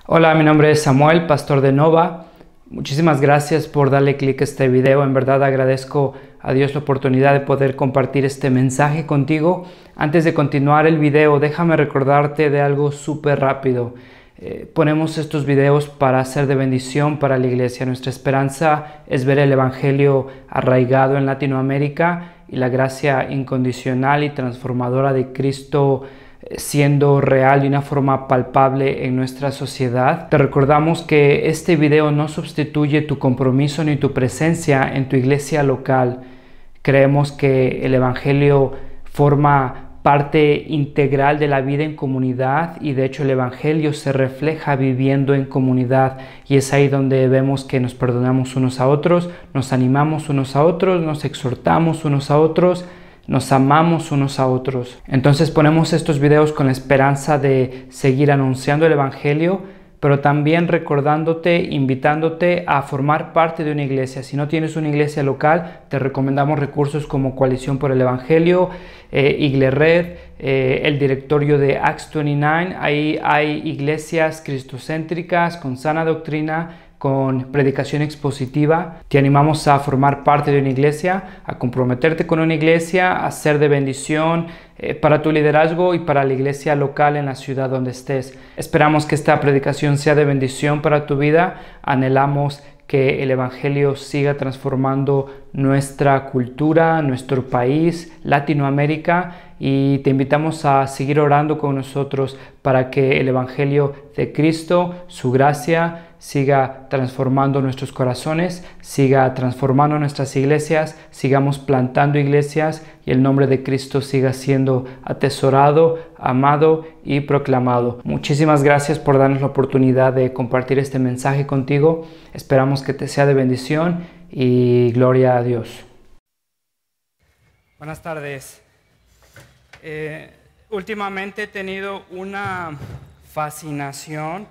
Hola, mi nombre es Samuel, pastor de Nova. Muchísimas gracias por darle clic a este video. En verdad agradezco a Dios la oportunidad de poder compartir este mensaje contigo. Antes de continuar el video, déjame recordarte de algo súper rápido. Ponemos estos videos para ser de bendición para la iglesia. Nuestra esperanza es ver el evangelio arraigado en Latinoamérica y la gracia incondicional y transformadora de Cristo siendo real de una forma palpable en nuestra sociedad. Te recordamos que este video no sustituye tu compromiso ni tu presencia en tu iglesia local. Creemos que el evangelio forma parte integral de la vida en comunidad y de hecho el evangelio se refleja viviendo en comunidad, y es ahí donde vemos que nos perdonamos unos a otros, nos animamos unos a otros, nos exhortamos unos a otros, nos amamos unos a otros. Entonces ponemos estos videos con la esperanza de seguir anunciando el evangelio, pero también recordándote, invitándote a formar parte de una iglesia. Si no tienes una iglesia local, te recomendamos recursos como Coalición por el Evangelio, Iglered, el directorio de Acts 29. Ahí hay iglesias cristocéntricas con sana doctrina, con predicación expositiva. Te animamos a formar parte de una iglesia, a comprometerte con una iglesia, a ser de bendición para tu liderazgo y para la iglesia local en la ciudad donde estés. Esperamos que esta predicación sea de bendición para tu vida. Anhelamos que el evangelio siga transformando nuestra cultura, nuestro país, Latinoamérica, y te invitamos a seguir orando con nosotros para que el evangelio de Cristo, su gracia, siga transformando nuestros corazones, siga transformando nuestras iglesias, sigamos plantando iglesias y el nombre de Cristo siga siendo atesorado, amado y proclamado. Muchísimas gracias por darnos la oportunidad de compartir este mensaje contigo. Esperamos que te sea de bendición y gloria a Dios. Buenas tardes. Últimamente he tenido una fascinación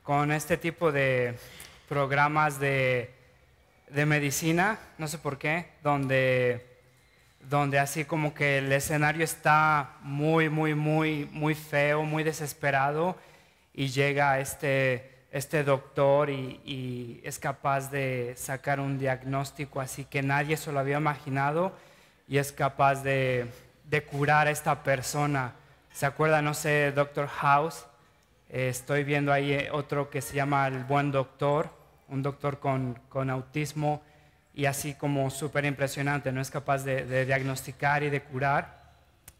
con este tipo de programas de medicina, no sé por qué, donde así como que el escenario está muy feo, muy desesperado, y llega este doctor y es capaz de sacar un diagnóstico así que nadie se lo había imaginado, y es capaz de curar a esta persona. ¿Se acuerdan? No sé, Doctor House. Estoy viendo ahí otro que se llama El Buen Doctor, un doctor con autismo, y así como súper impresionante, ¿no? Es capaz de diagnosticar y de curar.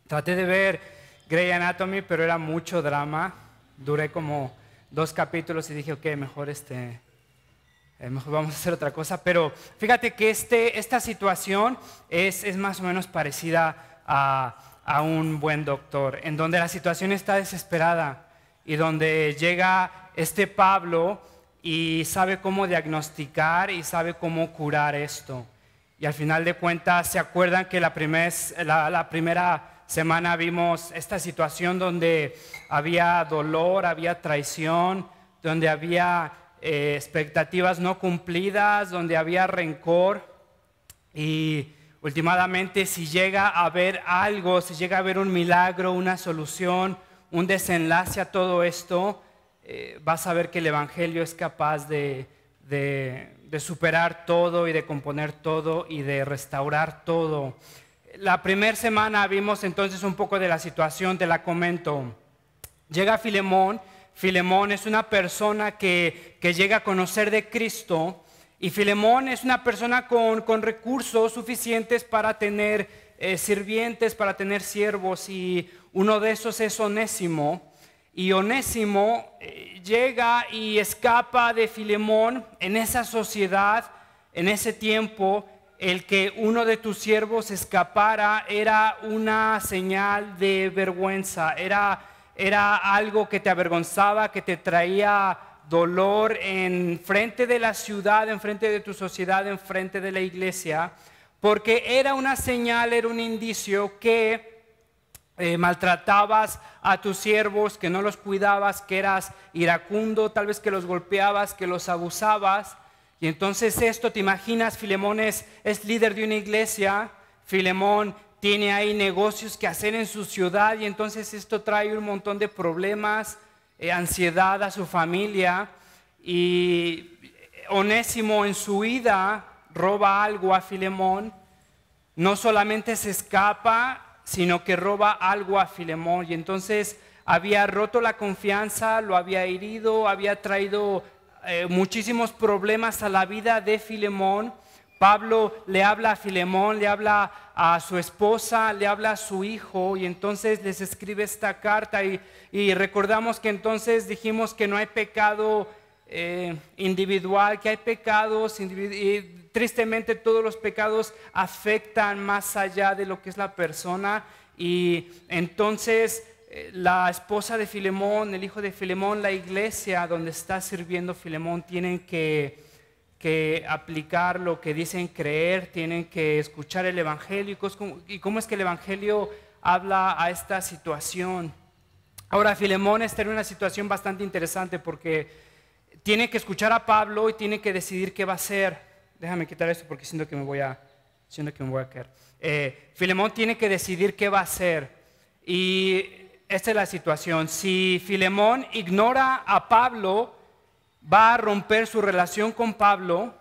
Traté de ver Grey Anatomy, pero era mucho drama. Duré como 2 capítulos y dije, ok, mejor mejor vamos a hacer otra cosa. Pero fíjate que esta situación es más o menos parecida a Un Buen Doctor, en donde la situación está desesperada y donde llega Pablo y sabe cómo diagnosticar y sabe cómo curar esto. Y al final de cuentas, ¿se acuerdan que la primera semana vimos esta situación donde había dolor, había traición, donde había expectativas no cumplidas, donde había rencor? Y últimamente, si llega a haber algo, si llega a haber un milagro, una solución, un desenlace a todo esto, vas a ver que el evangelio es capaz de superar todo y de componer todo y de restaurar todo. La primera semana vimos entonces un poco de la situación, te la comento. Llega Filemón. Filemón es una persona que llega a conocer de Cristo, y Filemón es una persona con recursos suficientes para tener sirvientes, para tener siervos, y uno de esos es Onésimo. Y Onésimo llega y escapa de Filemón. En esa sociedad, en ese tiempo, el que uno de tus siervos escapara era una señal de vergüenza, era algo que te avergonzaba, que te traía dolor en frente de la ciudad, en frente de tu sociedad, en frente de la iglesia, porque era una señal, era un indicio que maltratabas a tus siervos, que no los cuidabas, que eras iracundo, tal vez que los golpeabas, que los abusabas. Y entonces esto, te imaginas, Filemón es líder de una iglesia, Filemón tiene ahí negocios que hacer en su ciudad, y entonces esto trae un montón de problemas. ansiedad a su familia, y Onésimo en su huida roba algo a Filemón. No solamente se escapa, sino que roba algo a Filemón, y entonces había roto la confianza, lo había herido, había traído muchísimos problemas a la vida de Filemón. Pablo le habla a Filemón, le habla a su esposa, le habla a su hijo, y entonces les escribe esta carta, y recordamos que entonces dijimos que no hay pecado individual, que hay pecados y tristemente todos los pecados afectan más allá de lo que es la persona. Y entonces la esposa de Filemón, el hijo de Filemón, la iglesia donde está sirviendo Filemón, tienen que aplicar lo que dicen creer, tienen que escuchar el evangelio. ¿Y cómo es que el evangelio habla a esta situación? Ahora, Filemón está en una situación bastante interesante porque tiene que escuchar a Pablo y tiene que decidir qué va a hacer. Déjame quitar esto porque siento que me voy a caer. Filemón tiene que decidir qué va a hacer. Y esta es la situación. Si Filemón ignora a Pablo, va a romper su relación con Pablo,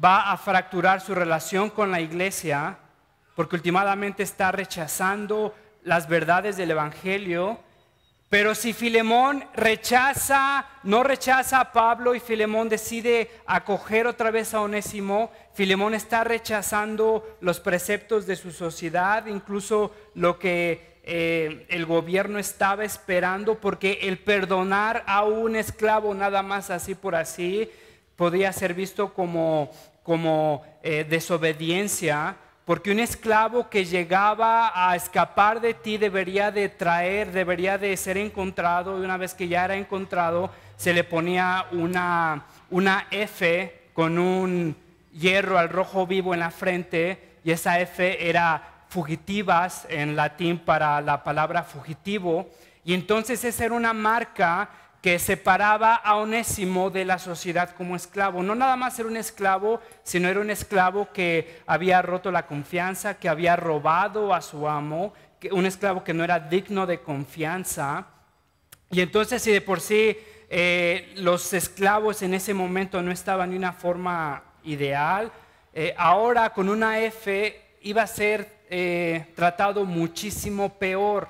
va a fracturar su relación con la iglesia, porque últimamente está rechazando las verdades del evangelio. Pero si Filemón no rechaza a Pablo, y Filemón decide acoger otra vez a Onésimo, Filemón está rechazando los preceptos de su sociedad, incluso lo que el gobierno estaba esperando, porque el perdonar a un esclavo nada más así por así podía ser visto como desobediencia. Porque un esclavo que llegaba a escapar de ti debería de ser encontrado, y una vez que ya era encontrado, se le ponía una F con un hierro al rojo vivo en la frente, y esa F era fugitivas en latín para la palabra fugitivo, y entonces esa era una marca que separaba a Onésimo de la sociedad como esclavo. No nada más era un esclavo, sino era un esclavo que había roto la confianza, que había robado a su amo, un esclavo que no era digno de confianza. Y entonces, si de por sí los esclavos en ese momento no estaban de una forma ideal, ahora con una F iba a ser tratado muchísimo peor.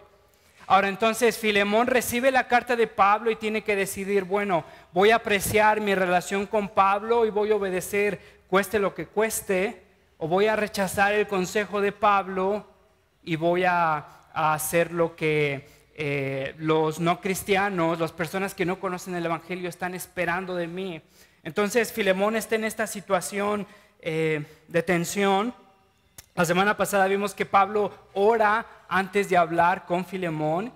Ahora entonces Filemón recibe la carta de Pablo y tiene que decidir, bueno, voy a apreciar mi relación con Pablo y voy a obedecer cueste lo que cueste, o voy a rechazar el consejo de Pablo y voy a hacer lo que los no cristianos, las personas que no conocen el evangelio están esperando de mí. Entonces Filemón está en esta situación de tensión. La semana pasada vimos que Pablo ora antes de hablar con Filemón.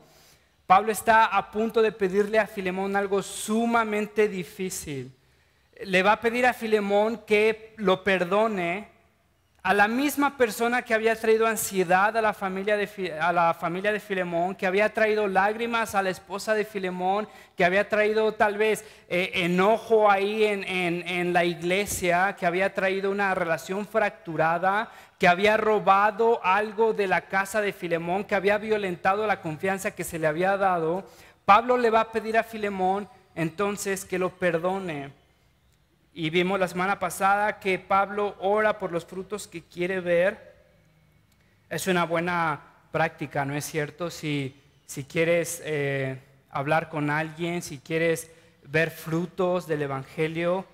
Pablo está a punto de pedirle a Filemón algo sumamente difícil. Le va a pedir a Filemón que lo perdone a la misma persona que había traído ansiedad a la familia de Filemón, que había traído lágrimas a la esposa de Filemón, que había traído tal vez enojo ahí en la iglesia, que había traído una relación fracturada, que había robado algo de la casa de Filemón, que había violentado la confianza que se le había dado. Pablo le va a pedir a Filemón entonces que lo perdone. Y vimos la semana pasada que Pablo ora por los frutos que quiere ver. Es una buena práctica, ¿no es cierto? Si quieres hablar con alguien, si quieres ver frutos del evangelio,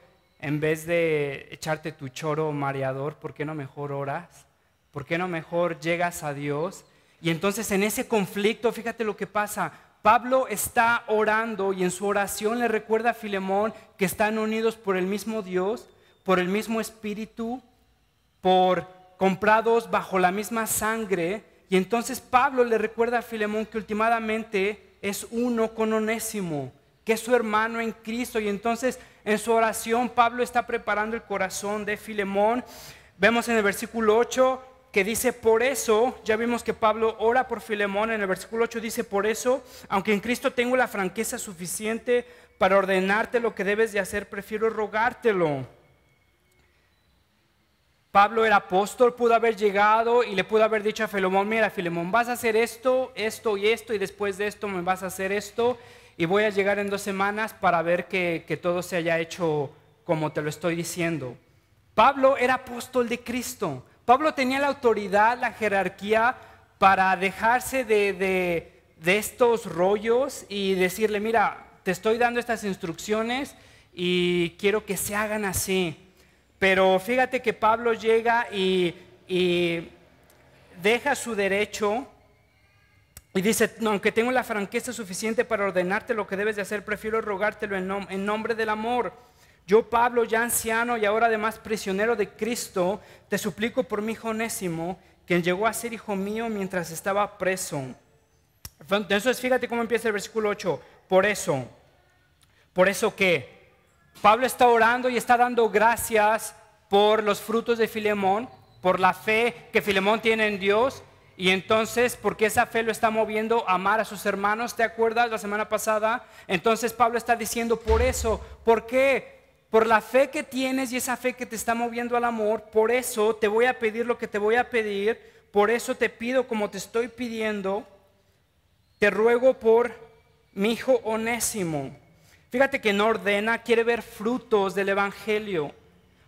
en vez de echarte tu choro mareador, ¿por qué no mejor oras? ¿Por qué no mejor llegas a Dios? Y entonces en ese conflicto, fíjate lo que pasa. Pablo está orando y en su oración le recuerda a Filemón que están unidos por el mismo Dios, por el mismo Espíritu, comprados bajo la misma sangre. Y entonces Pablo le recuerda a Filemón que últimamente es uno con Onésimo, que es su hermano en Cristo. Y entonces en su oración Pablo está preparando el corazón de Filemón. Vemos en el versículo 8 que dice, por eso, ya vimos que Pablo ora por Filemón. En el versículo 8 dice, por eso, aunque en Cristo tengo la franqueza suficiente para ordenarte lo que debes de hacer, prefiero rogártelo. Pablo era apóstol, pudo haber llegado y le pudo haber dicho a Filemón, mira Filemón, vas a hacer esto, esto y esto, y después de esto me vas a hacer esto. y voy a llegar en 2 semanas para ver que todo se haya hecho como te lo estoy diciendo. Pablo era apóstol de Cristo. Pablo tenía la autoridad, la jerarquía para dejarse de estos rollos y decirle, mira, te estoy dando estas instrucciones y quiero que se hagan así. Pero fíjate que Pablo llega y deja su derecho y dice, no, aunque tengo la franqueza suficiente para ordenarte lo que debes de hacer, prefiero rogártelo en nombre del amor. Yo, Pablo, ya anciano y ahora además prisionero de Cristo, te suplico por mi hijo Onésimo, quien llegó a ser hijo mío mientras estaba preso. Entonces fíjate cómo empieza el versículo 8. Por eso que Pablo está orando y está dando gracias por los frutos de Filemón, por la fe que Filemón tiene en Dios. Y entonces, porque esa fe lo está moviendo a amar a sus hermanos, ¿te acuerdas la semana pasada? Entonces Pablo está diciendo por eso. ¿Por qué? Por la fe que tienes y esa fe que te está moviendo al amor, por eso te voy a pedir lo que te voy a pedir, por eso te pido como te estoy pidiendo, te ruego por mi hijo Onésimo. Fíjate que no ordena, quiere ver frutos del evangelio.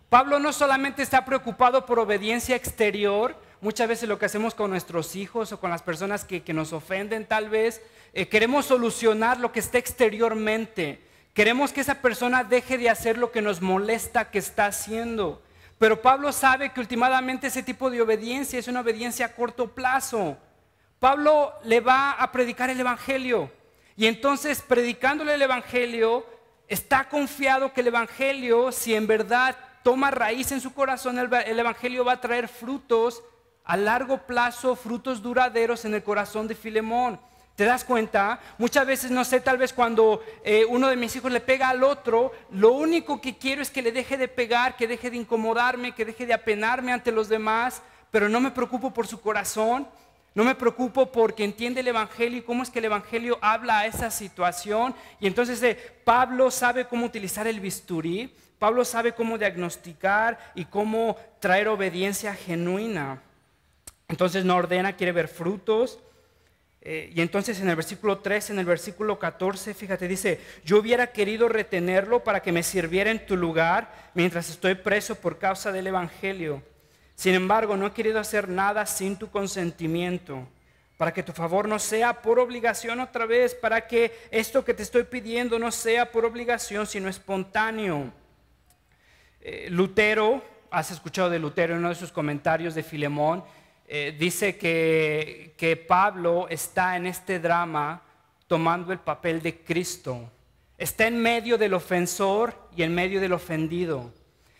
Pablo no solamente está preocupado por obediencia exterior, muchas veces lo que hacemos con nuestros hijos o con las personas que nos ofenden tal vez, queremos solucionar lo que está exteriormente. Queremos que esa persona deje de hacer lo que nos molesta que está haciendo. Pero Pablo sabe que últimamente ese tipo de obediencia es una obediencia a corto plazo. Pablo le va a predicar el evangelio. Y entonces, predicándole el evangelio, está confiado que el evangelio, si en verdad toma raíz en su corazón, el evangelio va a traer frutos a largo plazo, frutos duraderos en el corazón de Filemón. ¿Te das cuenta? Muchas veces, no sé, tal vez cuando uno de mis hijos le pega al otro, lo único que quiero es que le deje de pegar, que deje de incomodarme, que deje de apenarme ante los demás, pero no me preocupo por su corazón, no me preocupo porque entiende el evangelio y cómo es que el evangelio habla a esa situación. Y entonces Pablo sabe cómo utilizar el bisturí, Pablo sabe cómo diagnosticar y cómo traer obediencia genuina. Entonces no ordena, quiere ver frutos. Y entonces en el versículo 3, en el versículo 14, fíjate, dice, yo hubiera querido retenerlo para que me sirviera en tu lugar mientras estoy preso por causa del evangelio. Sin embargo, no he querido hacer nada sin tu consentimiento, para que tu favor no sea por obligación otra vez, para que esto que te estoy pidiendo no sea por obligación, sino espontáneo. Lutero, has escuchado de Lutero en uno de sus comentarios de Filemón, dice que Pablo está en este drama tomando el papel de Cristo. Está en medio del ofensor y en medio del ofendido.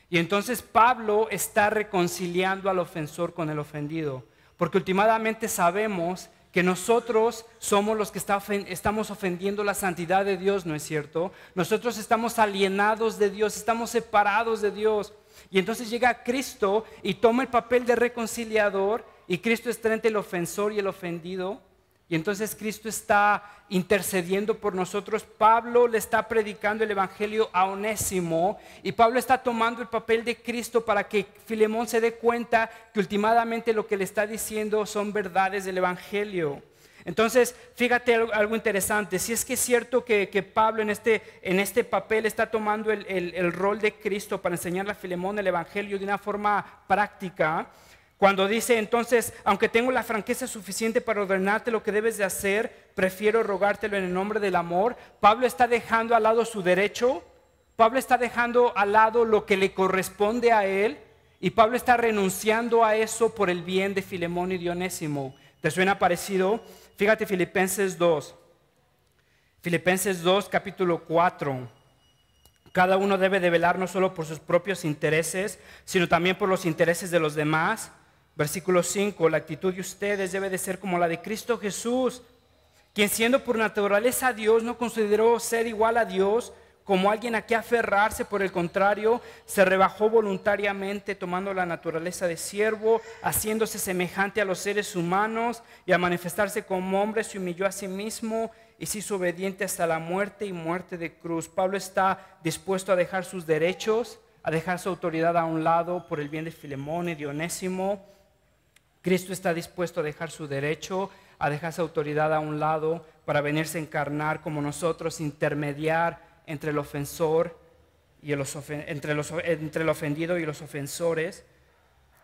Y entonces Pablo está reconciliando al ofensor con el ofendido. Porque últimamente sabemos que nosotros somos los que estamos ofendiendo la santidad de Dios, ¿no es cierto? Nosotros estamos alienados de Dios, estamos separados de Dios. Y entonces llega Cristo y toma el papel de reconciliador, y Cristo está entre el ofensor y el ofendido. Y entonces Cristo está intercediendo por nosotros. Pablo le está predicando el evangelio a Onésimo, y Pablo está tomando el papel de Cristo para que Filemón se dé cuenta que últimamente lo que le está diciendo son verdades del evangelio. Entonces, fíjate algo interesante. Si es que es cierto que Pablo en este papel está tomando el rol de Cristo para enseñarle a Filemón el evangelio de una forma práctica, cuando dice entonces, aunque tengo la franqueza suficiente para ordenarte lo que debes de hacer, prefiero rogártelo en el nombre del amor. Pablo está dejando al lado su derecho, Pablo está dejando al lado lo que le corresponde a él, y Pablo está renunciando a eso por el bien de Filemón y de Onésimo. ¿Te suena parecido? Fíjate Filipenses 2. Filipenses 2, capítulo 4. Cada uno debe de velar no solo por sus propios intereses, sino también por los intereses de los demás. Versículo 5, la actitud de ustedes debe de ser como la de Cristo Jesús, quien siendo por naturaleza Dios no consideró ser igual a Dios como alguien a que aferrarse. Por el contrario, se rebajó voluntariamente, tomando la naturaleza de siervo, haciéndose semejante a los seres humanos, y al manifestarse como hombre se humilló a sí mismo y se hizo obediente hasta la muerte y muerte de cruz. Pablo está dispuesto a dejar sus derechos, a dejar su autoridad a un lado por el bien de Filemón y de Onésimo. Cristo está dispuesto a dejar su derecho, a dejar su autoridad a un lado para venirse a encarnar como nosotros, intermediar entre el ofensor y entre el ofendido y los ofensores.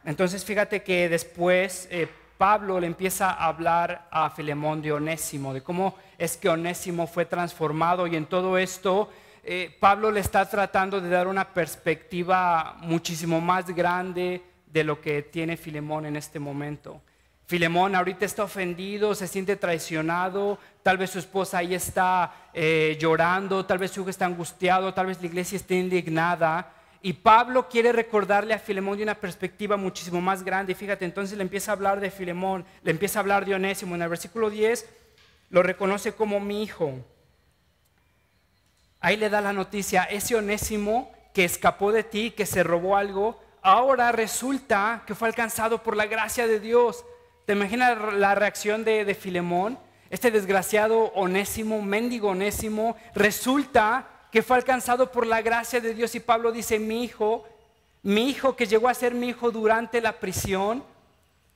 Entonces fíjate que después Pablo le empieza a hablar a Filemón de Onésimo, de cómo es que Onésimo fue transformado, y en todo esto Pablo le está tratando de dar una perspectiva muchísimo más grande de lo que tiene Filemón en este momento. Filemón ahorita está ofendido, se siente traicionado, tal vez su esposa ahí está llorando, tal vez su hijo está angustiado, tal vez la iglesia está indignada. Y Pablo quiere recordarle a Filemón de una perspectiva muchísimo más grande. Y fíjate, entonces le empieza a hablar de Filemón, le empieza a hablar de Onésimo. En el versículo 10 lo reconoce como mi hijo. Ahí le da la noticia, ese Onésimo que escapó de ti, que se robó algo, ahora resulta que fue alcanzado por la gracia de Dios. ¿Te imaginas la reacción de Filemón? Este desgraciado Onésimo, mendigo Onésimo, resulta que fue alcanzado por la gracia de Dios. Y Pablo dice, mi hijo que llegó a ser mi hijo durante la prisión.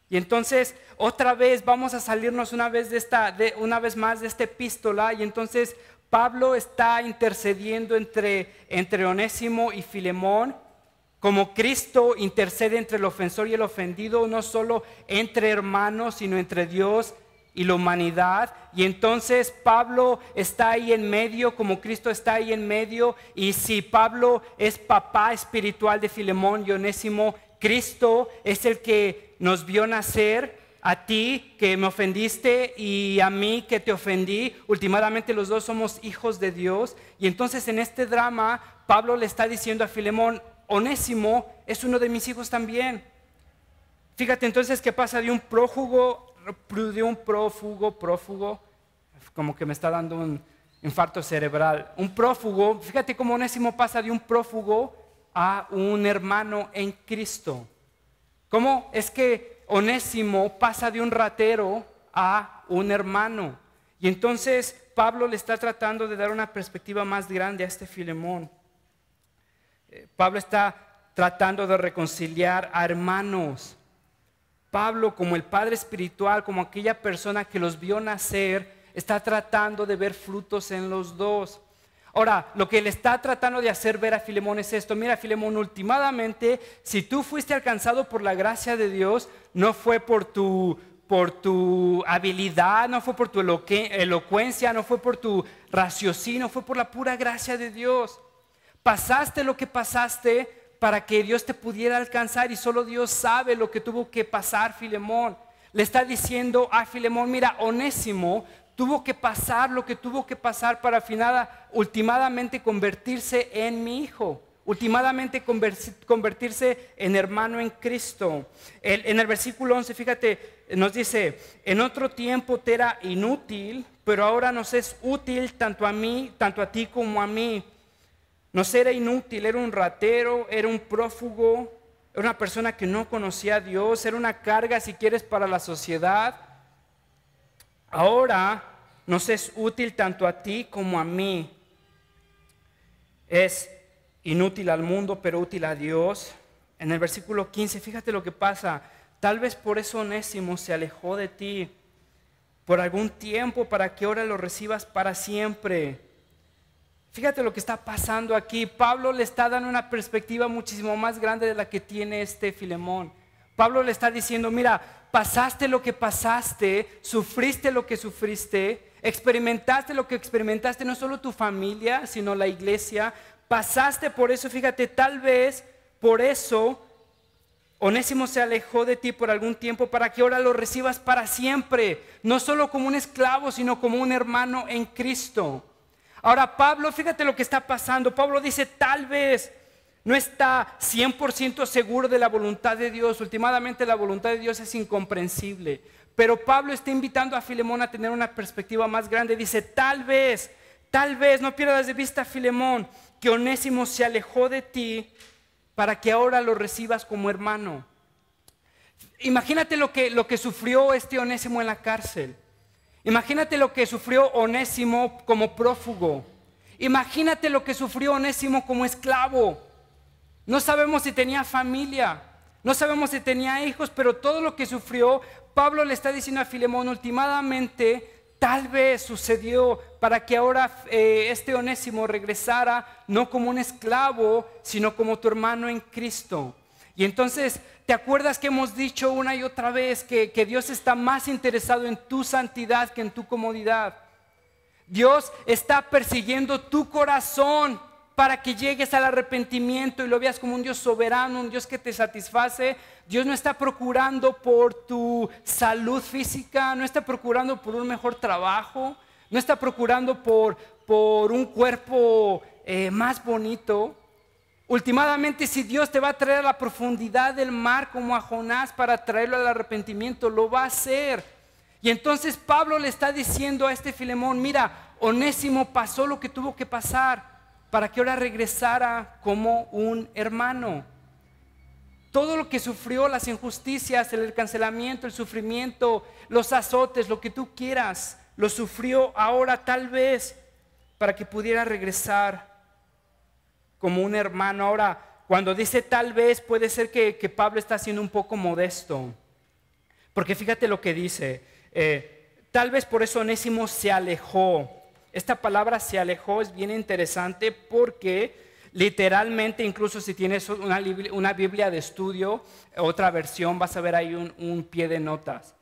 Y entonces otra vez vamos a salirnos una vez más de esta epístola. Y entonces Pablo está intercediendo entre Onésimo y Filemón, como Cristo intercede entre el ofensor y el ofendido, no solo entre hermanos, sino entre Dios y la humanidad. Y entonces Pablo está ahí en medio, como Cristo está ahí en medio. Y si Pablo es papá espiritual de Filemón y Onésimo, Cristo es el que nos vio nacer. A ti que me ofendiste y a mí que te ofendí, últimamente los dos somos hijos de Dios. Y entonces en este drama Pablo le está diciendo a Filemón, Onésimo es uno de mis hijos también. Fíjate entonces que pasa de un prófugo, como que me está dando un infarto cerebral. Un prófugo, fíjate cómo Onésimo pasa de un prófugo a un hermano en Cristo. ¿Cómo es que Onésimo pasa de un ratero a un hermano? Y entonces Pablo le está tratando de dar una perspectiva más grande a este Filemón. Pablo está tratando de reconciliar a hermanos. Pablo, como el padre espiritual, como aquella persona que los vio nacer, está tratando de ver frutos en los dos. Ahora, lo que le está tratando de hacer ver a Filemón es esto. Mira, Filemón, últimamente, si tú fuiste alcanzado por la gracia de Dios, no fue por tu habilidad, no fue por tu elocuencia, no fue por tu raciocinio, fue por la pura gracia de Dios. Pasaste lo que pasaste para que Dios te pudiera alcanzar, y solo Dios sabe lo que tuvo que pasar Filemón. Le está diciendo a Filemón, mira, Onésimo tuvo que pasar lo que tuvo que pasar para últimamente convertirse en mi hijo, últimamente convertirse en hermano en Cristo. En el versículo 11, fíjate, nos dice, en otro tiempo te era inútil, pero ahora nos es útil tanto a ti como a mí. Nos era inútil, era un ratero, era un prófugo, era una persona que no conocía a Dios, era una carga, si quieres, para la sociedad. Ahora nos es útil tanto a ti como a mí. Es inútil al mundo, pero útil a Dios. En el versículo 15, fíjate lo que pasa. Tal vez por eso Onésimo se alejó de ti por algún tiempo, para que ahora lo recibas para siempre. Fíjate lo que está pasando aquí. Pablo le está dando una perspectiva muchísimo más grande de la que tiene este Filemón. Pablo le está diciendo, mira, pasaste lo que pasaste, sufriste lo que sufriste, experimentaste lo que experimentaste, no solo tu familia, sino la iglesia. Pasaste por eso, fíjate, tal vez por eso Onésimo se alejó de ti por algún tiempo, para que ahora lo recibas para siempre, no solo como un esclavo, sino como un hermano en Cristo. Ahora Pablo, fíjate lo que está pasando. Pablo dice, tal vez no está 100% seguro de la voluntad de Dios. Últimamente la voluntad de Dios es incomprensible. Pero Pablo está invitando a Filemón a tener una perspectiva más grande. Dice, tal vez, no pierdas de vista, Filemón, que Onésimo se alejó de ti para que ahora lo recibas como hermano. Imagínate lo que sufrió este Onésimo en la cárcel. Imagínate lo que sufrió Onésimo como prófugo. Imagínate lo que sufrió Onésimo como esclavo. No sabemos si tenía familia, no sabemos si tenía hijos, pero todo lo que sufrió, Pablo le está diciendo a Filemón, últimamente tal vez sucedió para que ahora este Onésimo regresara no como un esclavo, sino como tu hermano en Cristo. Y entonces, ¿te acuerdas que hemos dicho una y otra vez que Dios está más interesado en tu santidad que en tu comodidad? Dios está persiguiendo tu corazón para que llegues al arrepentimiento y lo veas como un Dios soberano, un Dios que te satisface. Dios no está procurando por tu salud física, no está procurando por un mejor trabajo, no está procurando por un cuerpo más bonito. Últimamente, si Dios te va a traer a la profundidad del mar como a Jonás para traerlo al arrepentimiento, lo va a hacer. Y entonces Pablo le está diciendo a este Filemón, mira, Onésimo pasó lo que tuvo que pasar para que ahora regresara como un hermano. Todo lo que sufrió, las injusticias, el cancelamiento, el sufrimiento, los azotes, lo que tú quieras, lo sufrió ahora tal vez para que pudiera regresar como un hermano. Ahora, cuando dice tal vez, puede ser que Pablo está siendo un poco modesto, porque fíjate lo que dice, tal vez por eso Onésimo se alejó. Esta palabra se alejó es bien interesante porque literalmente, incluso si tienes una Biblia de estudio, otra versión, vas a ver ahí un pie de notas.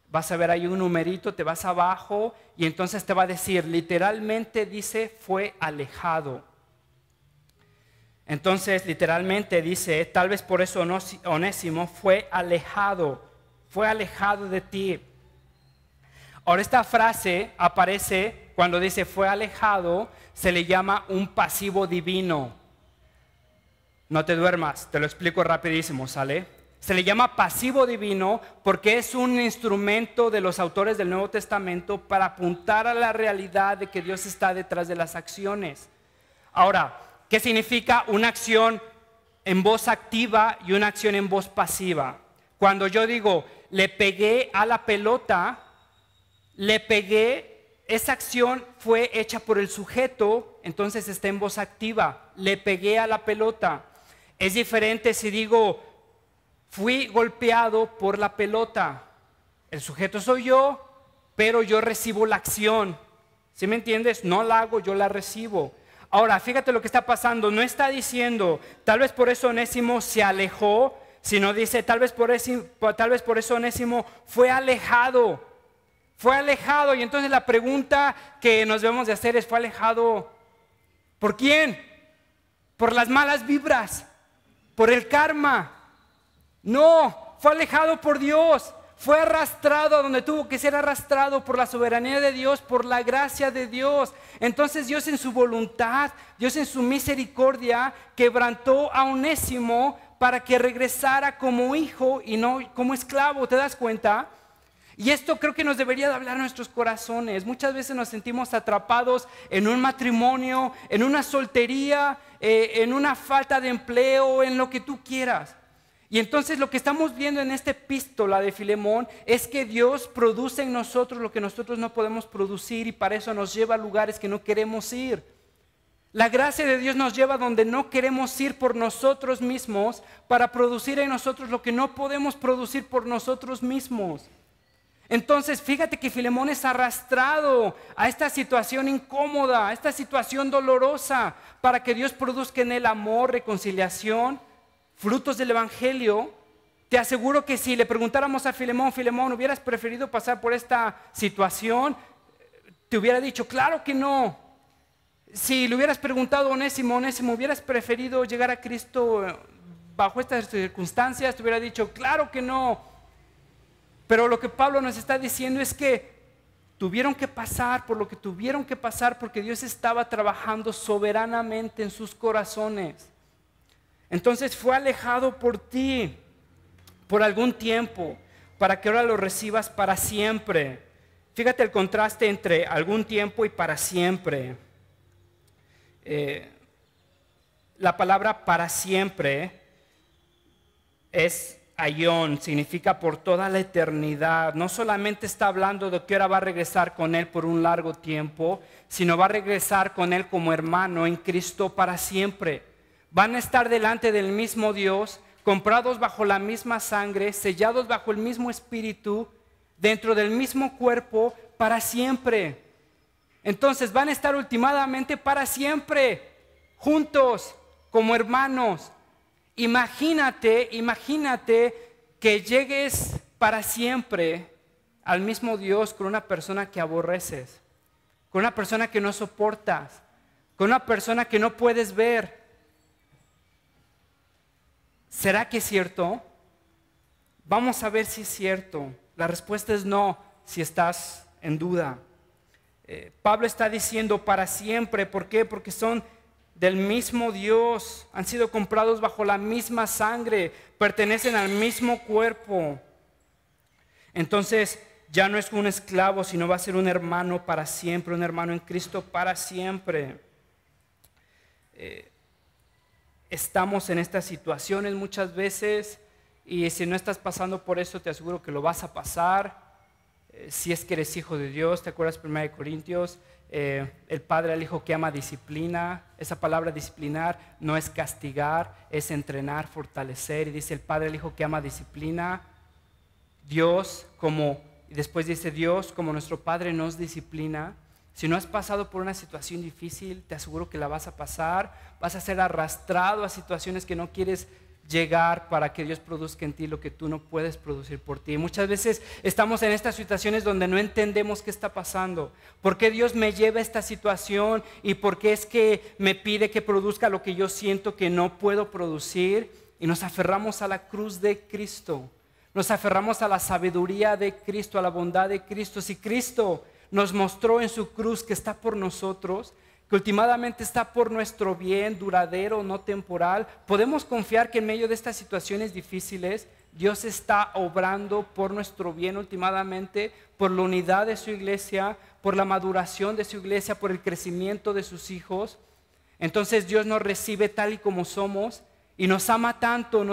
Vas a ver ahí un numerito, te vas abajo y entonces te va a decir, literalmente dice fue alejado. Entonces literalmente dice, tal vez por eso Onésimo fue alejado de ti. Ahora esta frase aparece cuando dice fue alejado, se le llama un pasivo divino. No te duermas, te lo explico rapidísimo, ¿sale? Se le llama pasivo divino porque es un instrumento de los autores del Nuevo Testamento para apuntar a la realidad de que Dios está detrás de las acciones. Ahora, ¿qué significa una acción en voz activa y una acción en voz pasiva? Cuando yo digo, le pegué a la pelota, esa acción fue hecha por el sujeto, entonces está en voz activa. Le pegué a la pelota. Es diferente si digo, fui golpeado por la pelota. El sujeto soy yo, pero yo recibo la acción. ¿Sí me entiendes? No la hago, yo la recibo. Ahora, fíjate lo que está pasando. No está diciendo, tal vez por eso Onésimo se alejó, sino dice, tal vez por eso Onésimo fue alejado. Fue alejado. Y entonces la pregunta que nos debemos de hacer es, ¿fue alejado por quién? ¿Por las malas vibras? ¿Por el karma? No, fue alejado por Dios. Fue arrastrado a donde tuvo que ser arrastrado por la soberanía de Dios, por la gracia de Dios. Entonces Dios en su voluntad, Dios en su misericordia, quebrantó a Onésimo para que regresara como hijo y no como esclavo. ¿Te das cuenta? Y esto creo que nos debería de hablar a nuestros corazones. Muchas veces nos sentimos atrapados en un matrimonio, en una soltería, en una falta de empleo, en lo que tú quieras. Y entonces lo que estamos viendo en esta epístola de Filemón es que Dios produce en nosotros lo que nosotros no podemos producir y para eso nos lleva a lugares que no queremos ir. La gracia de Dios nos lleva donde no queremos ir por nosotros mismos para producir en nosotros lo que no podemos producir por nosotros mismos. Entonces fíjate que Filemón es arrastrado a esta situación incómoda, a esta situación dolorosa para que Dios produzca en él amor, reconciliación, frutos del evangelio. Te aseguro que si le preguntáramos a Filemón, ¿hubieras preferido pasar por esta situación? Te hubiera dicho, claro que no. Si le hubieras preguntado a Onésimo, ¿hubieras preferido llegar a Cristo bajo estas circunstancias? Te hubiera dicho, claro que no. Pero lo que Pablo nos está diciendo es que tuvieron que pasar por lo que tuvieron que pasar porque Dios estaba trabajando soberanamente en sus corazones. Entonces fue alejado por ti por algún tiempo para que ahora lo recibas para siempre. Fíjate el contraste entre algún tiempo y para siempre. La palabra para siempre es aión, significa por toda la eternidad. No solamente está hablando de que ahora va a regresar con él por un largo tiempo, sino va a regresar con él como hermano en Cristo para siempre. Van a estar delante del mismo Dios, comprados bajo la misma sangre, sellados bajo el mismo espíritu, dentro del mismo cuerpo, para siempre. Entonces van a estar últimamente para siempre, juntos, como hermanos. Imagínate que llegues para siempre al mismo Dios con una persona que aborreces, con una persona que no soportas, con una persona que no puedes ver. ¿Será que es cierto? Vamos a ver si es cierto. La respuesta es no, si estás en duda. Pablo está diciendo para siempre. ¿Por qué? Porque son del mismo Dios, han sido comprados bajo la misma sangre, pertenecen al mismo cuerpo. Entonces ya no es un esclavo, sino va a ser un hermano para siempre, un hermano en Cristo para siempre. Estamos en estas situaciones muchas veces, y si no estás pasando por eso, te aseguro que lo vas a pasar. Si es que eres hijo de Dios, ¿te acuerdas 1 Corintios? El padre al hijo que ama disciplina. Esa palabra disciplinar no es castigar, es entrenar, fortalecer. Y dice el padre al hijo que ama disciplina. Dios y después dice Dios como nuestro Padre nos disciplina. Si no has pasado por una situación difícil, te aseguro que la vas a pasar. Vas a ser arrastrado a situaciones que no quieres llegar para que Dios produzca en ti lo que tú no puedes producir por ti. Muchas veces estamos en estas situaciones donde no entendemos qué está pasando. ¿Por qué Dios me lleva a esta situación? ¿Y por qué es que me pide que produzca lo que yo siento que no puedo producir? Y nos aferramos a la cruz de Cristo. Nos aferramos a la sabiduría de Cristo, a la bondad de Cristo. Si Cristo nos mostró en su cruz que está por nosotros, que últimamente está por nuestro bien, duradero, no temporal, podemos confiar que en medio de estas situaciones difíciles, Dios está obrando por nuestro bien últimamente, por la unidad de su iglesia, por la maduración de su iglesia, por el crecimiento de sus hijos. Entonces Dios nos recibe tal y como somos y nos ama tanto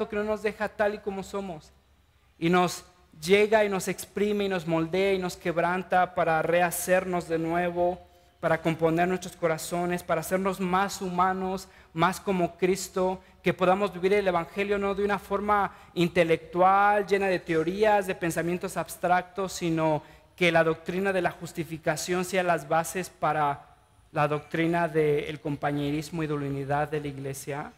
que no nos deja tal y como somos. Y nos llega y nos exprime y nos moldea y nos quebranta para rehacernos de nuevo, para componer nuestros corazones, para hacernos más humanos, más como Cristo, que podamos vivir el Evangelio no de una forma intelectual, llena de teorías, de pensamientos abstractos, sino que la doctrina de la justificación sea las bases para la doctrina del compañerismo y de la unidad de la iglesia.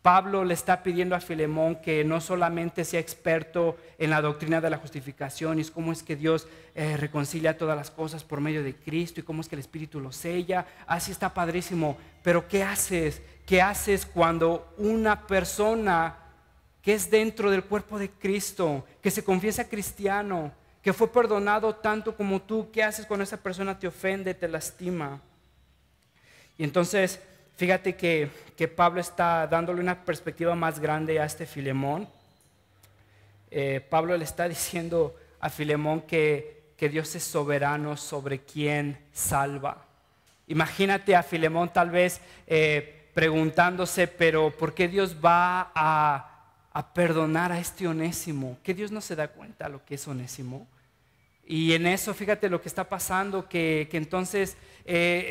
Pablo le está pidiendo a Filemón que no solamente sea experto en la doctrina de la justificación y es cómo es que Dios reconcilia todas las cosas por medio de Cristo y cómo es que el Espíritu lo sella. Así está padrísimo, pero ¿qué haces? ¿Qué haces cuando una persona que es dentro del cuerpo de Cristo, que se confiesa cristiano, que fue perdonado tanto como tú, qué haces cuando esa persona te ofende, te lastima? Y entonces fíjate que Pablo está dándole una perspectiva más grande a este Filemón. Pablo le está diciendo a Filemón que Dios es soberano sobre quien salva. Imagínate a Filemón tal vez preguntándose, pero ¿por qué Dios va a perdonar a este Onésimo? ¿Que Dios no se da cuenta de lo que es Onésimo? Y en eso, fíjate lo que está pasando, que entonces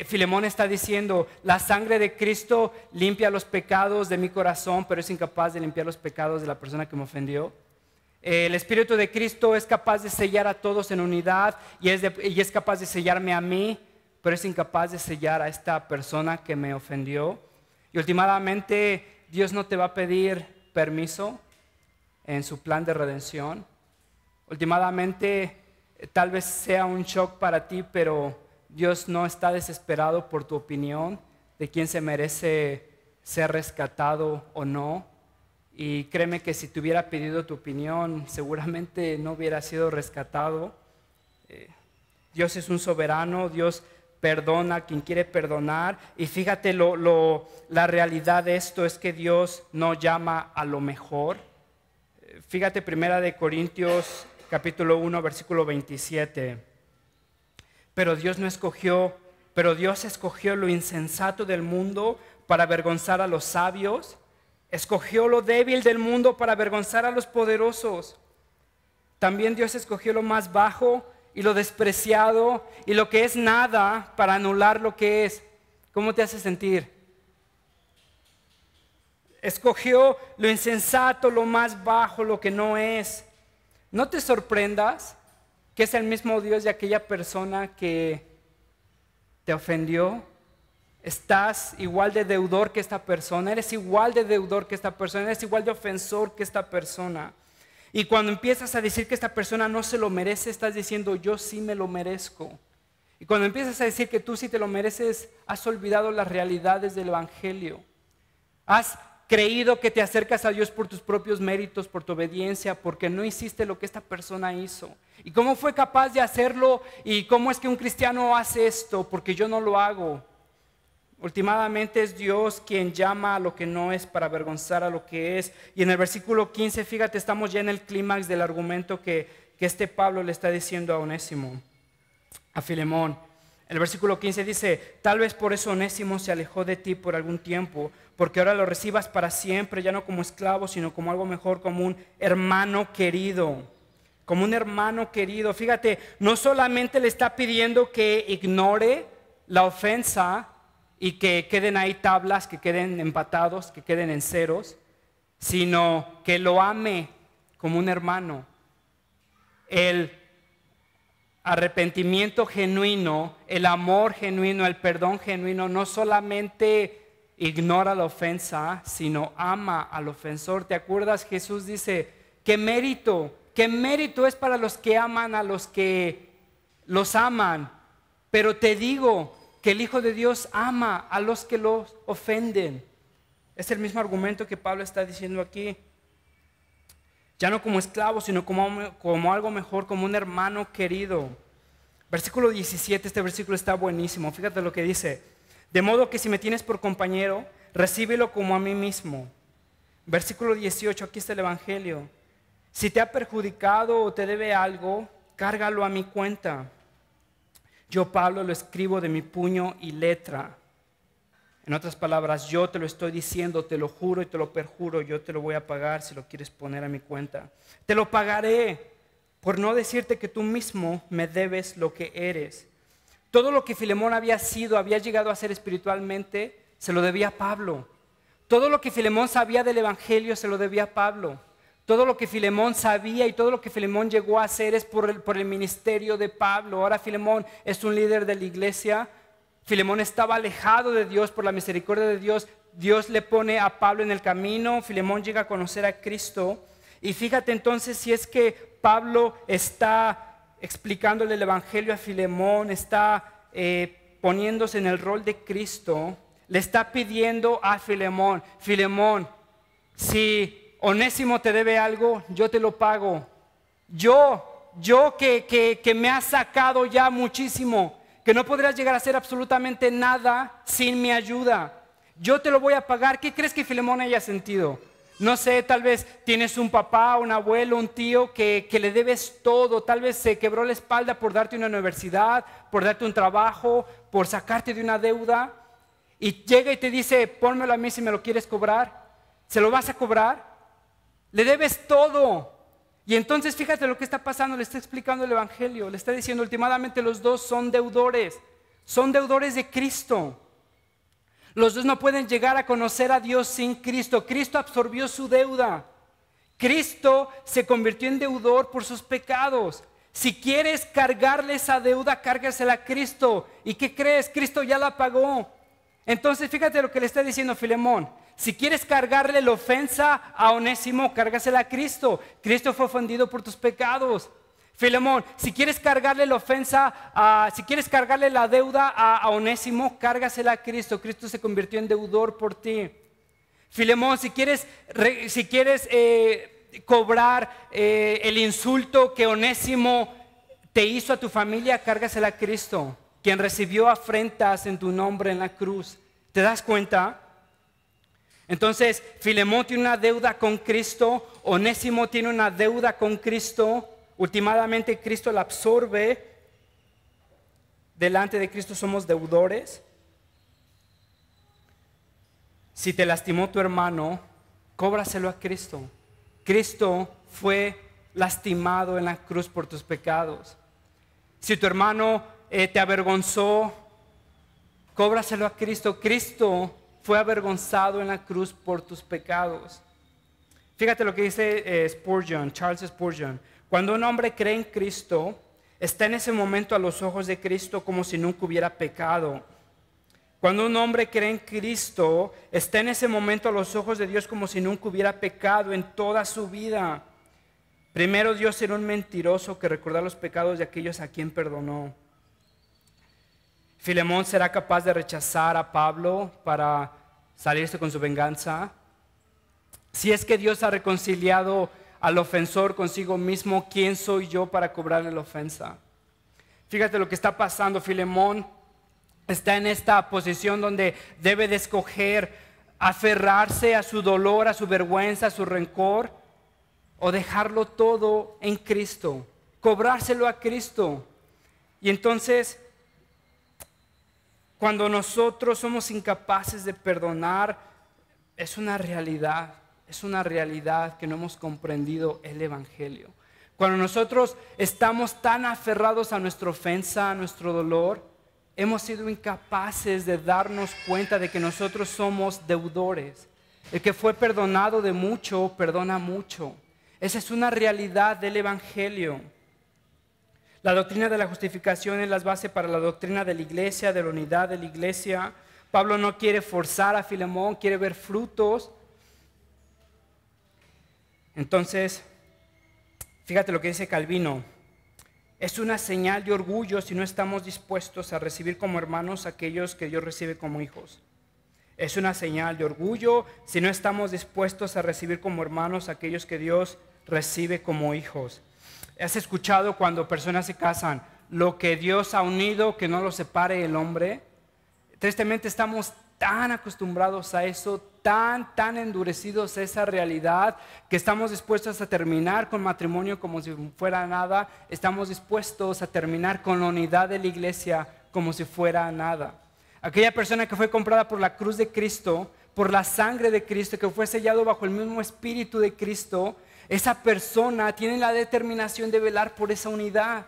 Filemón está diciendo, la sangre de Cristo limpia los pecados de mi corazón, pero es incapaz de limpiar los pecados de la persona que me ofendió. El Espíritu de Cristo es capaz de sellar a todos en unidad y es capaz de sellarme a mí, pero es incapaz de sellar a esta persona que me ofendió. Y últimamente Dios no te va a pedir permiso en su plan de redención. Últimamente tal vez sea un shock para ti, pero Dios no está desesperado por tu opinión de quién se merece ser rescatado o no. Y créeme que si te hubiera pedido tu opinión, seguramente no hubiera sido rescatado. Dios es un soberano, Dios perdona a quien quiere perdonar. Y fíjate, la realidad de esto es que Dios no llama a lo mejor. Fíjate, 1 Corintios capítulo 1, versículo 27. Pero Dios escogió lo insensato del mundo para avergonzar a los sabios. Escogió lo débil del mundo para avergonzar a los poderosos. También Dios escogió lo más bajo y lo despreciado y lo que es nada para anular lo que es. ¿Cómo te hace sentir? Escogió lo insensato, lo más bajo, lo que no es. No te sorprendas que es el mismo Dios de aquella persona que te ofendió. Estás igual de deudor que esta persona, eres igual de deudor que esta persona, eres igual de ofensor que esta persona. Y cuando empiezas a decir que esta persona no se lo merece, estás diciendo yo sí me lo merezco. Y cuando empiezas a decir que tú sí te lo mereces, has olvidado las realidades del Evangelio. Has creído que te acercas a Dios por tus propios méritos, por tu obediencia, porque no hiciste lo que esta persona hizo. ¿Y cómo fue capaz de hacerlo? ¿Y cómo es que un cristiano hace esto? Porque yo no lo hago. Últimamente es Dios quien llama a lo que no es para avergonzar a lo que es. Y en el versículo 15, fíjate, estamos ya en el clímax del argumento que este Pablo le está diciendo a Onésimo, a Filemón. El versículo 15 dice, tal vez por eso Onésimo se alejó de ti por algún tiempo, porque ahora lo recibas para siempre, ya no como esclavo, sino como algo mejor, como un hermano querido. Como un hermano querido. Fíjate, no solamente le está pidiendo que ignore la ofensa y que queden ahí tablas, que queden empatados, que queden en ceros, sino que lo ame como un hermano. El arrepentimiento genuino, el amor genuino, el perdón genuino, no solamente ignora la ofensa, sino ama al ofensor. ¿Te acuerdas? Jesús dice, ¿qué mérito es para los que aman a los que los aman? Pero te digo que el Hijo de Dios ama a los que los ofenden. Es el mismo argumento que Pablo está diciendo aquí. Ya no como esclavo, sino como algo mejor, como un hermano querido. Versículo 17, este versículo está buenísimo. Fíjate lo que dice. De modo que si me tienes por compañero, recíbelo como a mí mismo. Versículo 18, aquí está el Evangelio. Si te ha perjudicado o te debe algo, cárgalo a mi cuenta. Yo, Pablo, lo escribo de mi puño y letra. En otras palabras, yo te lo estoy diciendo, te lo juro y te lo perjuro, yo te lo voy a pagar si lo quieres poner a mi cuenta. Te lo pagaré por no decirte que tú mismo me debes lo que eres. Todo lo que Filemón había sido, había llegado a ser espiritualmente, se lo debía a Pablo. Todo lo que Filemón sabía del Evangelio se lo debía a Pablo. Todo lo que Filemón sabía y todo lo que Filemón llegó a hacer es por el ministerio de Pablo. Ahora Filemón es un líder de la iglesia. Filemón estaba alejado de Dios por la misericordia de Dios. Dios le pone a Pablo en el camino. Filemón llega a conocer a Cristo. Y fíjate entonces si es que Pablo está explicándole el Evangelio a Filemón, está poniéndose en el rol de Cristo, le está pidiendo a Filemón, Filemón, si Onésimo te debe algo, yo te lo pago. Yo que me has sacado ya muchísimo, que no podrás llegar a hacer absolutamente nada sin mi ayuda. Yo te lo voy a pagar. ¿Qué crees que Filemón haya sentido? No sé, tal vez tienes un papá, un abuelo, un tío que le debes todo. Tal vez se quebró la espalda por darte una universidad, por darte un trabajo, por sacarte de una deuda. Y llega y te dice, pónmelo a mí si me lo quieres cobrar. ¿Se lo vas a cobrar? Le debes todo. Y entonces fíjate lo que está pasando, le está explicando el Evangelio, le está diciendo últimamente los dos son deudores de Cristo. Los dos no pueden llegar a conocer a Dios sin Cristo. Cristo absorbió su deuda. Cristo se convirtió en deudor por sus pecados. Si quieres cargarle esa deuda, cárgasela a Cristo. ¿Y qué crees? Cristo ya la pagó. Entonces fíjate lo que le está diciendo Filemón. Si quieres cargarle la ofensa a Onésimo, cárgasela a Cristo. Cristo fue ofendido por tus pecados. Filemón, si quieres cargarle la ofensa, si quieres cargarle la deuda a Onésimo, cárgasela a Cristo. Cristo se convirtió en deudor por ti. Filemón, si quieres cobrar el insulto que Onésimo te hizo a tu familia, cárgasela a Cristo, quien recibió afrentas en tu nombre en la cruz. ¿Te das cuenta? Entonces, Filemón tiene una deuda con Cristo, Onésimo tiene una deuda con Cristo. Últimamente Cristo la absorbe. Delante de Cristo somos deudores. Si te lastimó tu hermano, cóbraselo a Cristo. Cristo fue lastimado en la cruz por tus pecados. Si tu hermano te avergonzó, cóbraselo a Cristo. Cristo fue avergonzado en la cruz por tus pecados. Fíjate lo que dice Charles Spurgeon. Cuando un hombre cree en Cristo, está en ese momento a los ojos de Cristo como si nunca hubiera pecado. Cuando un hombre cree en Cristo, está en ese momento a los ojos de Dios como si nunca hubiera pecado en toda su vida. Primero Dios será un mentiroso que recordará los pecados de aquellos a quien perdonó. Filemón será capaz de rechazar a Pablo para salirse con su venganza. Si es que Dios ha reconciliado al ofensor consigo mismo, ¿quién soy yo para cobrarle la ofensa? Fíjate lo que está pasando. Filemón está en esta posición donde debe de escoger aferrarse a su dolor, a su vergüenza, a su rencor, o dejarlo todo en Cristo, cobrárselo a Cristo. Y entonces, cuando nosotros somos incapaces de perdonar, es una realidad que no hemos comprendido el Evangelio. Cuando nosotros estamos tan aferrados a nuestra ofensa, a nuestro dolor, hemos sido incapaces de darnos cuenta de que nosotros somos deudores. El que fue perdonado de mucho, perdona mucho. Esa es una realidad del Evangelio. La doctrina de la justificación es la base para la doctrina de la iglesia, de la unidad de la iglesia. Pablo no quiere forzar a Filemón, quiere ver frutos. Entonces, fíjate lo que dice Calvino. Es una señal de orgullo si no estamos dispuestos a recibir como hermanos a aquellos que Dios recibe como hijos. Es una señal de orgullo si no estamos dispuestos a recibir como hermanos a aquellos que Dios recibe como hijos. ¿Has escuchado cuando personas se casan? Lo que Dios ha unido, que no lo separe el hombre. Tristemente estamos tan acostumbrados a eso, tan endurecidos a esa realidad, que estamos dispuestos a terminar con matrimonio como si fuera nada. Estamos dispuestos a terminar con la unidad de la iglesia como si fuera nada. Aquella persona que fue comprada por la cruz de Cristo, por la sangre de Cristo, que fue sellado bajo el mismo espíritu de Cristo, esa persona tiene la determinación de velar por esa unidad.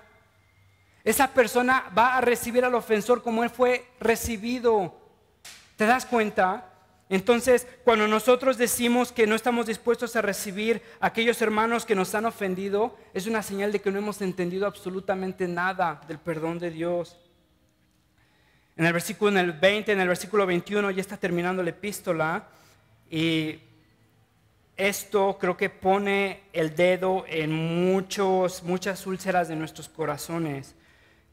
Esa persona va a recibir al ofensor como él fue recibido. ¿Te das cuenta? Entonces, cuando nosotros decimos que no estamos dispuestos a recibir a aquellos hermanos que nos han ofendido, es una señal de que no hemos entendido absolutamente nada del perdón de Dios. En el versículo 20, en el versículo 21, ya está terminando la epístola, y esto creo que pone el dedo en muchas úlceras de nuestros corazones.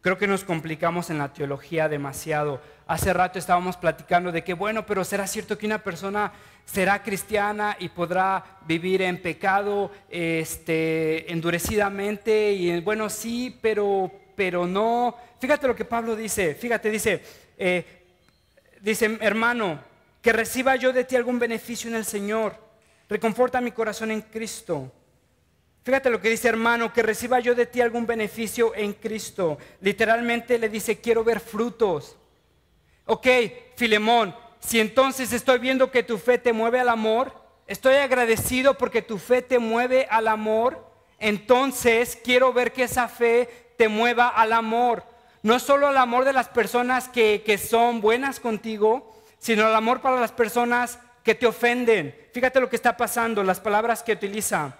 Creo que nos complicamos en la teología demasiado. Hace rato estábamos platicando de que, bueno, pero ¿será cierto que una persona será cristiana y podrá vivir en pecado endurecidamente? Y bueno, sí, pero no. Fíjate lo que Pablo dice. Dice, hermano, que reciba yo de ti algún beneficio en el Señor. Reconforta mi corazón en Cristo. Fíjate lo que dice, hermano, que reciba yo de ti algún beneficio en Cristo. Literalmente le dice, quiero ver frutos. Ok, Filemón, si entonces estoy viendo que tu fe te mueve al amor, estoy agradecido porque tu fe te mueve al amor, entonces quiero ver que esa fe te mueva al amor. No solo al amor de las personas que son buenas contigo, sino al amor para las personas que te ofenden. Fíjate lo que está pasando, las palabras que utiliza.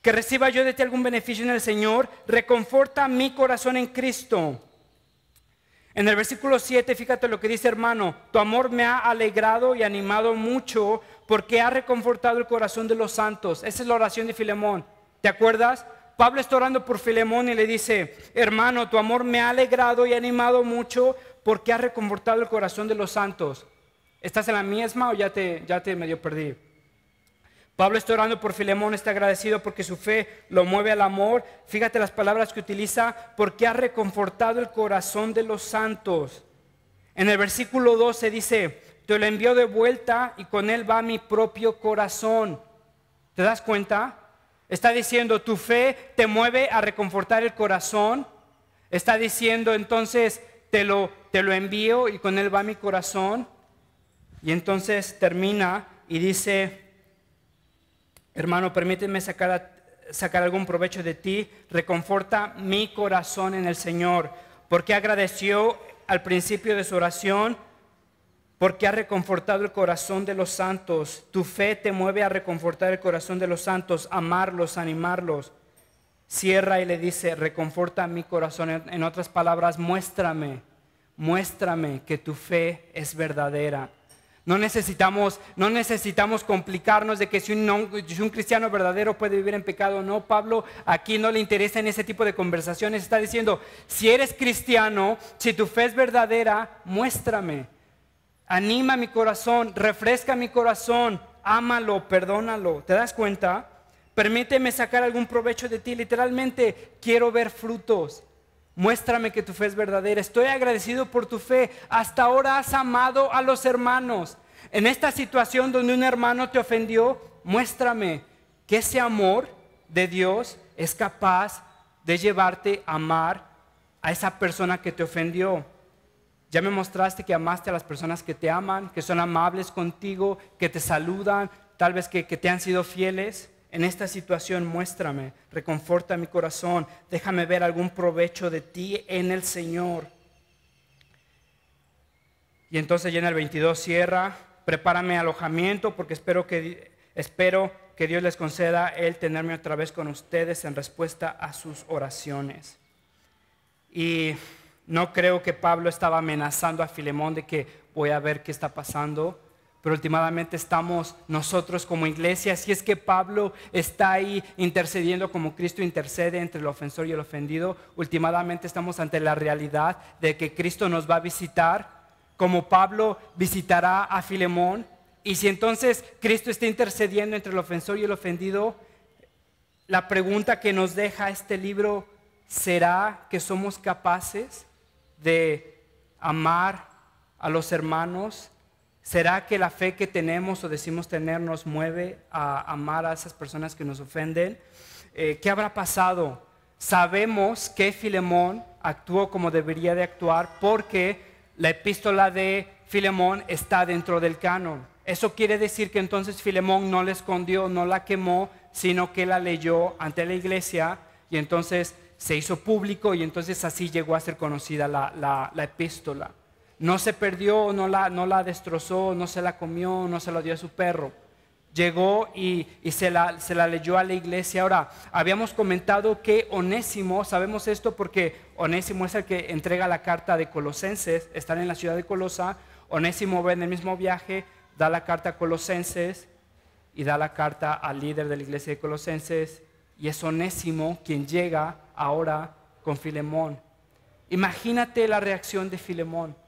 Que reciba yo de ti algún beneficio en el Señor, reconforta mi corazón en Cristo. En el versículo 7, fíjate lo que dice, hermano, tu amor me ha alegrado y animado mucho porque ha reconfortado el corazón de los santos. Esa es la oración de Filemón. ¿Te acuerdas? Pablo está orando por Filemón y le dice, hermano, tu amor me ha alegrado y animado mucho porque ha reconfortado el corazón de los santos. ¿Estás en la misma o ya te medio perdí? Pablo está orando por Filemón, está agradecido porque su fe lo mueve al amor. Fíjate las palabras que utiliza, porque ha reconfortado el corazón de los santos. En el versículo 12 dice, te lo envío de vuelta y con él va mi propio corazón. ¿Te das cuenta? Está diciendo, tu fe te mueve a reconfortar el corazón. Está diciendo, entonces te lo envío y con él va mi corazón. Y entonces termina y dice, hermano, permíteme sacar algún provecho de ti, reconforta mi corazón en el Señor, porque agradeció al principio de su oración, porque ha reconfortado el corazón de los santos. Tu fe te mueve a reconfortar el corazón de los santos, amarlos, animarlos. cierra y le dice, reconforta mi corazón. En otras palabras, muéstrame que tu fe es verdadera. No necesitamos complicarnos de que si un cristiano verdadero puede vivir en pecado. No, Pablo aquí no le interesa en ese tipo de conversaciones. Está diciendo, si eres cristiano, si tu fe es verdadera, muéstrame. Anima mi corazón, refresca mi corazón, ámalo, perdónalo. ¿Te das cuenta? Permíteme sacar algún provecho de ti. Literalmente, quiero ver frutos. Muéstrame que tu fe es verdadera. Estoy agradecido por tu fe. Hasta ahora has amado a los hermanos. En esta situación donde un hermano te ofendió, muéstrame que ese amor de Dios es capaz de llevarte a amar a esa persona que te ofendió. Ya me mostraste que amaste a las personas que te aman, que son amables contigo, que te saludan, tal vez que te han sido fieles. En esta situación muéstrame, reconforta mi corazón, déjame ver algún provecho de ti en el Señor. Y entonces ya en el 22 cierra, prepárame alojamiento porque espero que Dios les conceda el tenerme otra vez con ustedes en respuesta a sus oraciones. Y no creo que Pablo estaba amenazando a Filemón de que voy a ver qué está pasando. Pero últimamente estamos nosotros como iglesia, si es que Pablo está ahí intercediendo como Cristo intercede entre el ofensor y el ofendido, últimamente estamos ante la realidad de que Cristo nos va a visitar, como Pablo visitará a Filemón, y si entonces Cristo está intercediendo entre el ofensor y el ofendido, la pregunta que nos deja este libro, ¿será que somos capaces de amar a los hermanos? ¿Será que la fe que tenemos o decimos tener nos mueve a amar a esas personas que nos ofenden? ¿Qué habrá pasado? Sabemos que Filemón actuó como debería de actuar porque la epístola de Filemón está dentro del canon. Eso quiere decir que entonces Filemón no la escondió, no la quemó, sino que la leyó ante la iglesia y entonces se hizo público y entonces así llegó a ser conocida la epístola. No se perdió, no la destrozó, no se la comió, no se la dio a su perro. Llegó y se la leyó a la iglesia. Ahora, habíamos comentado que Onésimo, sabemos esto porque Onésimo es el que entrega la carta de Colosenses, están en la ciudad de Colosa. Onésimo va en el mismo viaje, da la carta a Colosenses y da la carta al líder de la iglesia de Colosenses. Y es Onésimo quien llega ahora con Filemón. Imagínate la reacción de Filemón.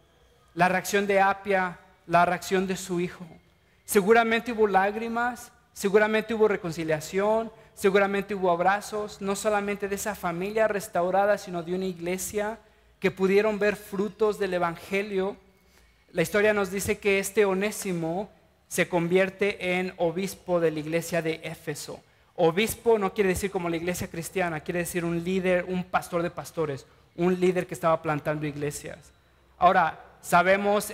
La reacción de Apia, la reacción de su hijo. Seguramente hubo lágrimas, seguramente hubo reconciliación, seguramente hubo abrazos, no solamente de esa familia restaurada, sino de una iglesia que pudieron ver frutos del evangelio. La historia nos dice que este Onésimo se convierte en obispo de la iglesia de Éfeso. Obispo no quiere decir como la iglesia cristiana, quiere decir un líder, un pastor de pastores, un líder que estaba plantando iglesias. Ahora, sabemos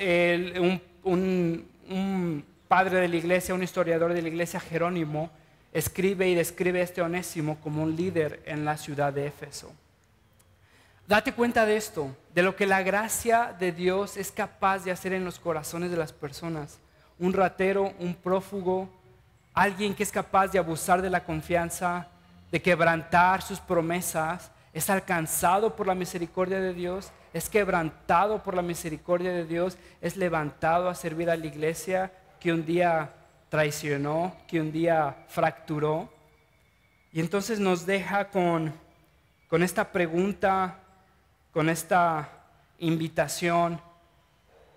un padre de la iglesia, un historiador de la iglesia, Jerónimo, escribe y describe a este Onésimo como un líder en la ciudad de Éfeso. Date cuenta de esto, de lo que la gracia de Dios es capaz de hacer en los corazones de las personas. Un ratero, un prófugo, alguien que es capaz de abusar de la confianza, de quebrantar sus promesas, es alcanzado por la misericordia de Dios, es quebrantado por la misericordia de Dios, es levantado a servir a la iglesia que un día traicionó, que un día fracturó. Y entonces nos deja con esta pregunta, con esta invitación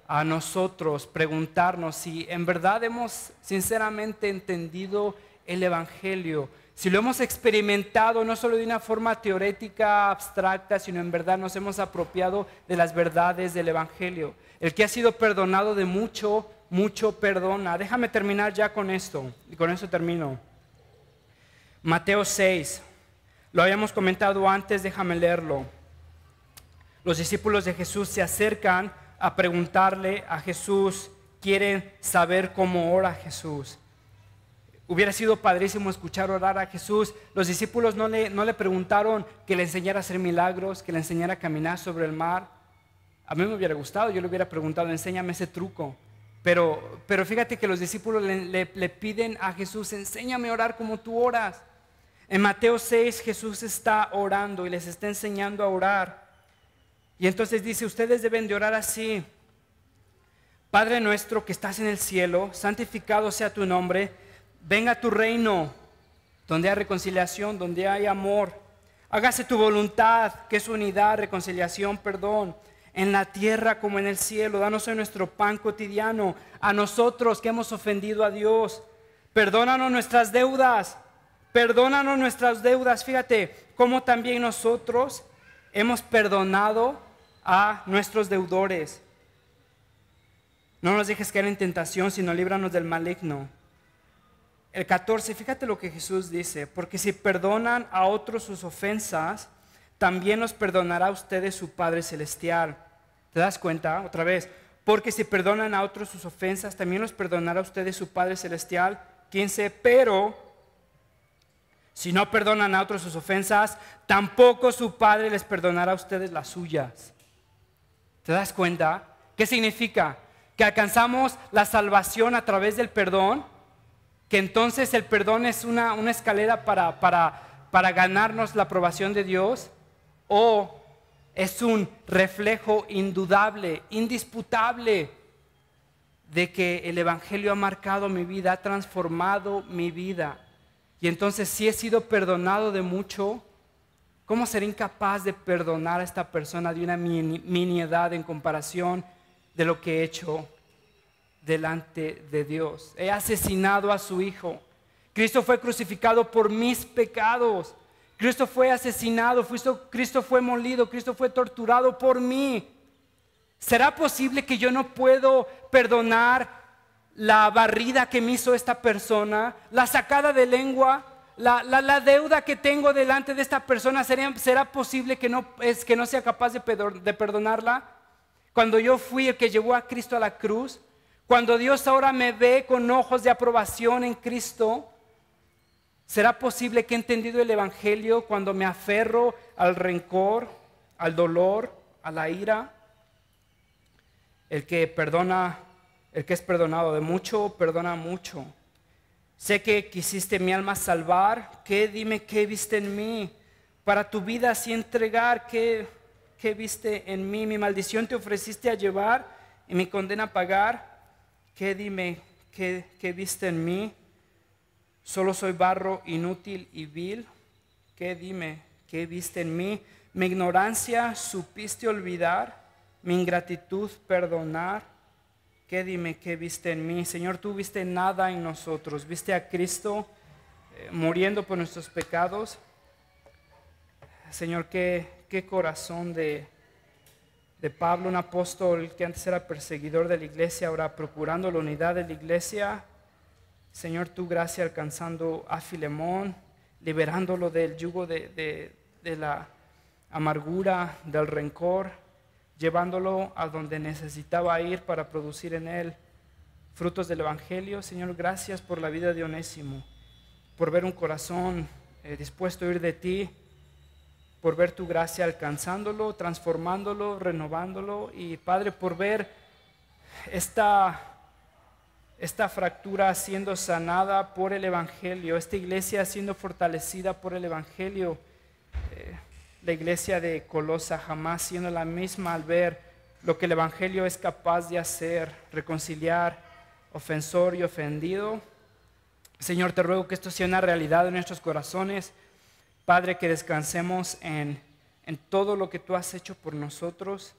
a nosotros preguntarnos si en verdad hemos sinceramente entendido el Evangelio, si lo hemos experimentado no solo de una forma teorética, abstracta, sino en verdad nos hemos apropiado de las verdades del Evangelio. El que ha sido perdonado de mucho, mucho perdona. Déjame terminar ya con esto, y con eso termino. Mateo 6, lo habíamos comentado antes, déjame leerlo. Los discípulos de Jesús se acercan a preguntarle a Jesús, quieren saber cómo ora Jesús. Hubiera sido padrísimo escuchar orar a Jesús. Los discípulos no le preguntaron que le enseñara a hacer milagros, que le enseñara a caminar sobre el mar. A mí me hubiera gustado, yo le hubiera preguntado, enséñame ese truco. Pero fíjate que los discípulos le piden a Jesús, enséñame a orar como tú oras. En Mateo 6 Jesús está orando y les está enseñando a orar. Y entonces dice, ustedes deben de orar así: Padre nuestro que estás en el cielo, santificado sea tu nombre, venga tu reino, donde hay reconciliación, donde hay amor. Hágase tu voluntad, que es unidad, reconciliación, perdón, en la tierra como en el cielo. Danos hoy nuestro pan cotidiano. A nosotros que hemos ofendido a Dios, perdónanos nuestras deudas. Perdónanos nuestras deudas. Fíjate cómo también nosotros hemos perdonado a nuestros deudores. No nos dejes caer en tentación, sino líbranos del maligno. El 14, fíjate lo que Jesús dice: porque si perdonan a otros sus ofensas, también los perdonará a ustedes su Padre Celestial. ¿Te das cuenta? Otra vez. Porque si perdonan a otros sus ofensas, también los perdonará a ustedes su Padre Celestial. 15, pero si no perdonan a otros sus ofensas, tampoco su Padre les perdonará a ustedes las suyas. ¿Te das cuenta? ¿Qué significa? Que alcanzamos la salvación a través del perdón, que entonces el perdón es una escalera para ganarnos la aprobación de Dios, o es un reflejo indudable, indisputable, de que el Evangelio ha marcado mi vida, ha transformado mi vida. Y entonces, si he sido perdonado de mucho, ¿cómo seré incapaz de perdonar a esta persona de una miniedad en comparación de lo que he hecho delante de Dios? He asesinado a su Hijo. Cristo fue crucificado por mis pecados. Cristo fue asesinado, Cristo fue molido, Cristo fue torturado por mí. ¿Será posible que yo no puedo perdonar la barrida que me hizo esta persona, la sacada de lengua, la deuda que tengo delante de esta persona? ¿Será posible que no sea capaz de perdonarla? Cuando yo fui el que llevó a Cristo a la cruz, cuando Dios ahora me ve con ojos de aprobación en Cristo, ¿será posible que he entendido el Evangelio cuando me aferro al rencor, al dolor, a la ira? El que es perdonado de mucho, perdona mucho. Sé que quisiste mi alma salvar. Dime qué viste en mí. Para tu vida así entregar, ¿qué viste en mí? Mi maldición te ofreciste a llevar y mi condena a pagar. Dime qué viste en mí. Solo soy barro inútil y vil. Dime qué viste en mí. Mi ignorancia supiste olvidar. Mi ingratitud perdonar. Dime qué viste en mí. Señor, tú viste nada en nosotros. Viste a Cristo muriendo por nuestros pecados. Señor, qué corazón de Pablo, un apóstol que antes era perseguidor de la iglesia, ahora procurando la unidad de la iglesia. Señor, tu gracia alcanzando a Filemón, liberándolo del yugo de la amargura, del rencor, llevándolo a donde necesitaba ir para producir en él frutos del Evangelio. Señor, gracias por la vida de Onésimo, por ver un corazón dispuesto a ir de ti, por ver tu gracia alcanzándolo, transformándolo, renovándolo. Y Padre, por ver esta fractura siendo sanada por el Evangelio, esta iglesia siendo fortalecida por el Evangelio. La iglesia de Colosa jamás siendo la misma al ver lo que el Evangelio es capaz de hacer, reconciliar ofensor y ofendido. Señor, te ruego que esto sea una realidad en nuestros corazones. Padre, que descansemos en todo lo que tú has hecho por nosotros.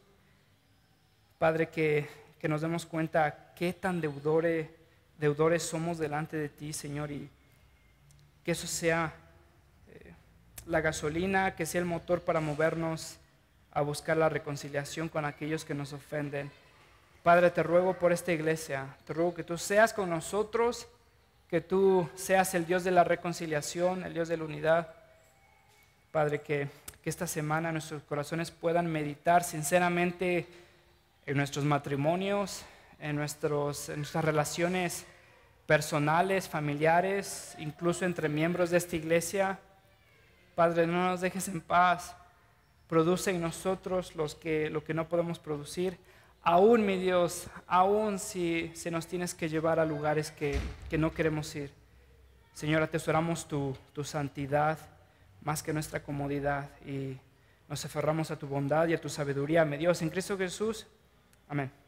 Padre, que nos demos cuenta qué tan deudores somos delante de ti, Señor, y que eso sea la gasolina, que sea el motor para movernos a buscar la reconciliación con aquellos que nos ofenden. Padre, te ruego por esta iglesia, te ruego que tú seas con nosotros, que tú seas el Dios de la reconciliación, el Dios de la unidad. Padre, que esta semana nuestros corazones puedan meditar sinceramente en nuestros matrimonios, en nuestras relaciones personales, familiares, incluso entre miembros de esta iglesia. Padre, no nos dejes en paz. Produce en nosotros lo que no podemos producir. Aún, mi Dios, aún si nos tienes que llevar a lugares que no queremos ir. Señor, atesoramos tu santidad más que nuestra comodidad y nos aferramos a tu bondad y a tu sabiduría, mi Dios, en Cristo Jesús. Amén.